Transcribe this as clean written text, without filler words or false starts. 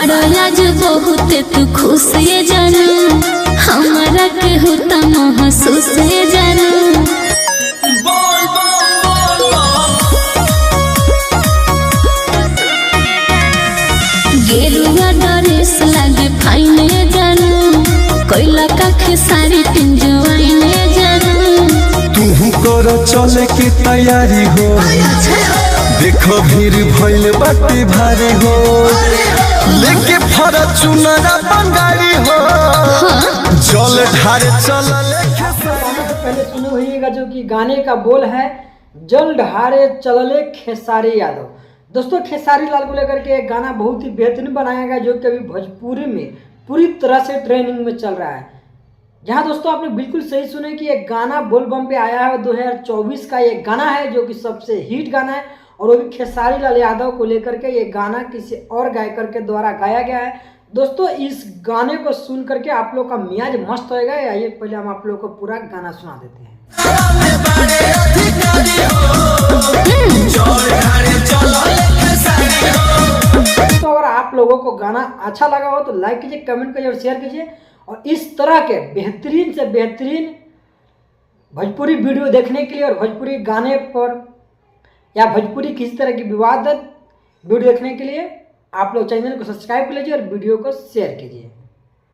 बाड़ा आज बहुत तू खुश ये जानू, हमारा के होता महसूस ये जानू। गेरुआ ड्रेस लागे फाइन ये जानू, कोयला का खेसारी पिंजवाइन ये जानू। तू कर चले की तैयारी हो, देखो भीड़ भइल बाटे भारी हो, लेके फॉर्च्यूनर बंगारी हो, जल ढारे चल लेके। पहले सुने होइएगा जो कि गाने का बोल है जल ढारे चलले खेसारी यादव। दोस्तों खेसारी लाल को लेकर के एक गाना बहुत ही बेहतरीन बनाया गया जो कि अभी भोजपुरी में पूरी तरह से ट्रेंडिंग में चल रहा है। जहां दोस्तों आपने बिल्कुल सही सुने कि एक गाना बोल बम पे आया है, 2024 का ये गाना है जो कि सबसे हिट गाना है, और वो भी खेसारी लाल यादव को लेकर के ये गाना किसी और गायकर के द्वारा गाया गया है। दोस्तों इस गाने को सुन करके आप लोग का मियाज मस्त होएगा। आइए पहले हम आप लोग को पूरा गाना सुना देते हैं। तो अगर आप लोगों को गाना अच्छा लगा हो तो लाइक कीजिए, कमेंट कीजिए और शेयर कीजिए, और इस तरह के बेहतरीन से बेहतरीन भोजपुरी वीडियो देखने के लिए और भोजपुरी गाने पर या भोजपुरी किसी तरह की विवादित वीडियो देखने के लिए आप लोग चैनल को सब्सक्राइब कर लीजिए और वीडियो को शेयर कीजिए।